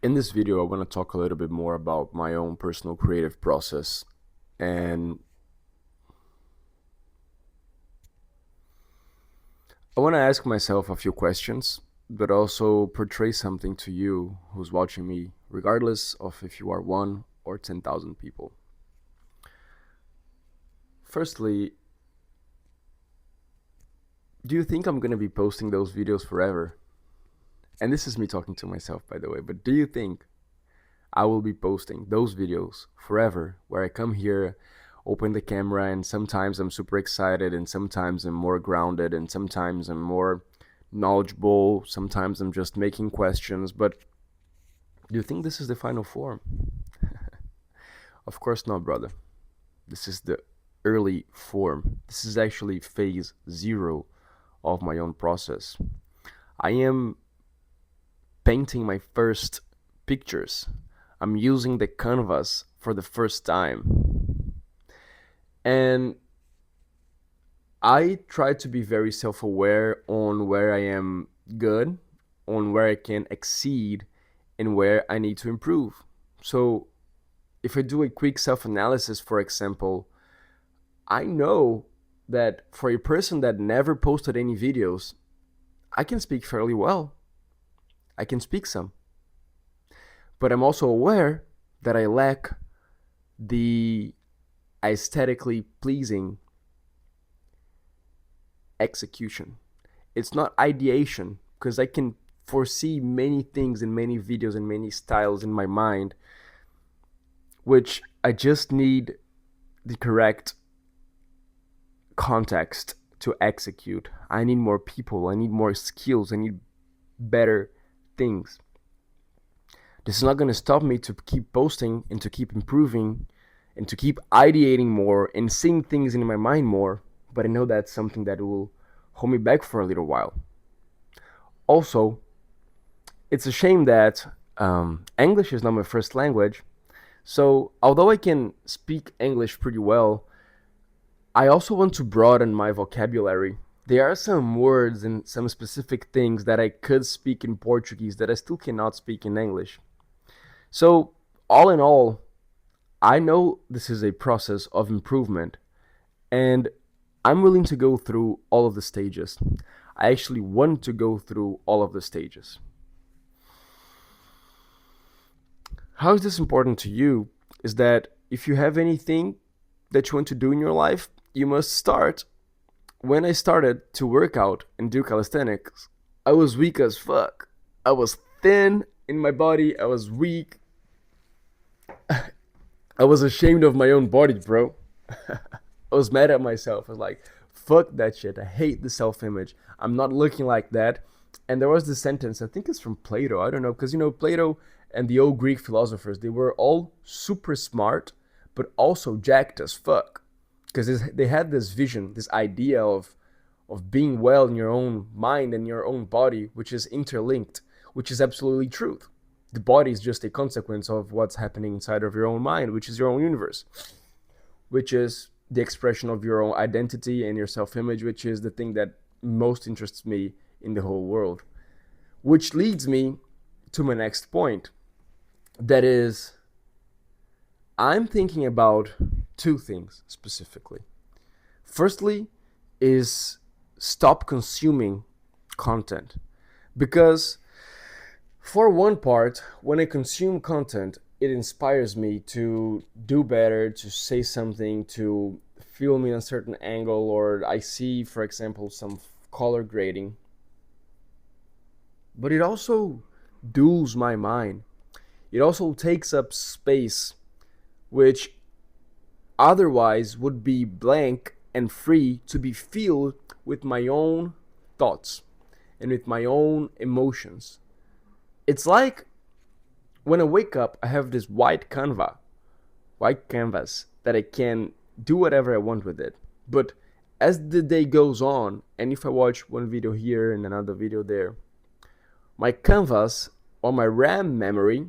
In this video, I want to talk a little bit more about my own personal creative process, and I want to ask myself a few questions, but also portray something to you who's watching me, regardless of if you are 1 or 10,000 people. Firstly, do you think I'm going to be posting those videos forever? And this is me talking to myself, by the way, but do you think I will be posting those videos forever, where I come here, open the camera, and sometimes I'm super excited, and sometimes I'm more grounded, and sometimes I'm more knowledgeable, sometimes I'm just making questions, but do you think this is the final form? Of course not, brother. This is the early form. This is actually phase 0 of my own process. I am painting my first pictures. I'm using the canvas for the first time. And I try to be very self-aware on where I am good, on where I can exceed, and where I need to improve. So if I do a quick self-analysis, for example, I know that for a person that never posted any videos, I can speak fairly well. I can speak some. But I'm also aware that I lack the aesthetically pleasing execution. It's not ideation, because I can foresee many things in many videos and many styles in my mind, which I just need the correct context to execute. I need more people, I need more skills, I need better things. This is not going to stop me to keep posting and to keep improving and to keep ideating more and seeing things in my mind more, but I know that's something that will hold me back for a little while. Also, it's a shame that English is not my first language, so although I can speak English pretty well, I also want to broaden my vocabulary. There are some words and some specific things that I could speak in Portuguese that I still cannot speak in English. So, all in all, I know this is a process of improvement, and I'm willing to go through all of the stages. I actually want to go through all of the stages. How is this important to you? Is that if you have anything that you want to do in your life, you must start. When I started to work out and do calisthenics, I was weak as fuck. I was thin in my body, I was weak. I was ashamed of my own body, bro. I was mad at myself. I was like, fuck that shit. I hate the self image. I'm not looking like that. And there was this sentence, I think it's from Plato. I don't know, because Plato and the old Greek philosophers, they were all super smart, but also jacked as fuck. Because they had this vision, this idea of being well in your own mind and your own body, which is interlinked, which is absolutely truth. The body is just a consequence of what's happening inside of your own mind, which is your own universe, which is the expression of your own identity and your self-image, which is the thing that most interests me in the whole world. Which leads me to my next point. That is, I'm thinking about two things specifically. Firstly is stop consuming content. Because for one part, when I consume content, it inspires me to do better, to say something, to film in a certain angle, or I see, for example, some color grading. But it also dulls my mind. It also takes up space, which otherwise would be blank and free to be filled with my own thoughts and with my own emotions. It's like when I wake up, I have this white canvas that I can do whatever I want with it. But as the day goes on, and if I watch one video here and another video there, my canvas or my RAM memory,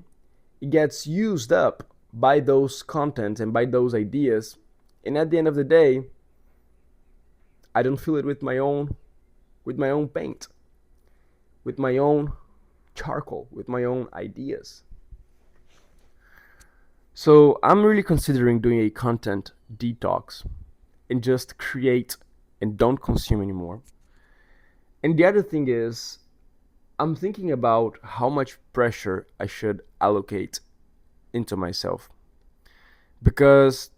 it gets used up by those content and by those ideas. And at the end of the day, I don't fill it with my own paint, with my own charcoal, with my own ideas. So I'm really considering doing a content detox and just create and don't consume anymore. And the other thing is, I'm thinking about how much pressure I should allocate into myself. Because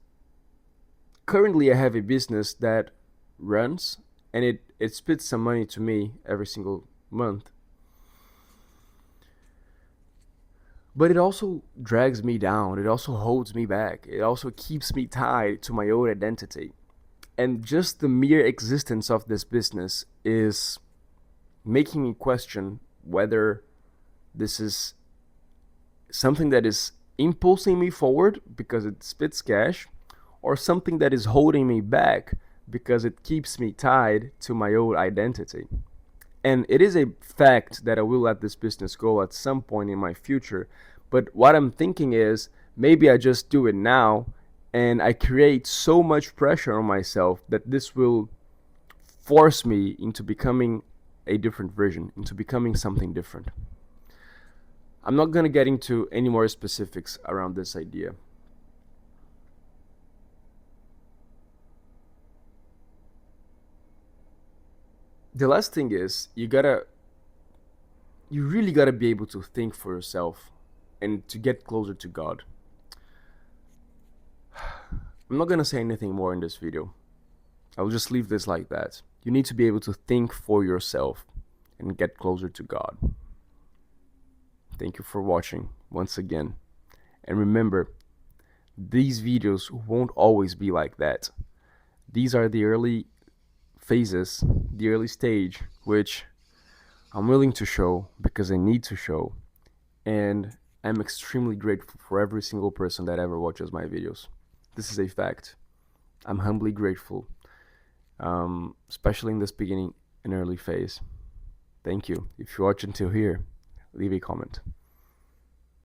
currently I have a business that runs and it spits some money to me every single month. But it also drags me down. It also holds me back. It also keeps me tied to my own identity. And just the mere existence of this business is making me question whether this is something that is impulsing me forward because it spits cash, or something that is holding me back because it keeps me tied to my old identity. And it is a fact that I will let this business go at some point in my future. But what I'm thinking is maybe I just do it now and I create so much pressure on myself that this will force me into becoming a different version, into becoming something different. I'm not going to get into any more specifics around this idea. The last thing is you really gotta be able to think for yourself and to get closer to God. I'm not gonna say anything more in this video. I'll just leave this like that. You need to be able to think for yourself and get closer to God. Thank you for watching once again. And remember, these videos won't always be like that. These are the early phases, the early stage, which I'm willing to show because I need to show. And I'm extremely grateful for every single person that ever watches my videos. This is a fact. I'm humbly grateful, especially in this beginning and early phase. Thank you. If you watch until here, leave a comment.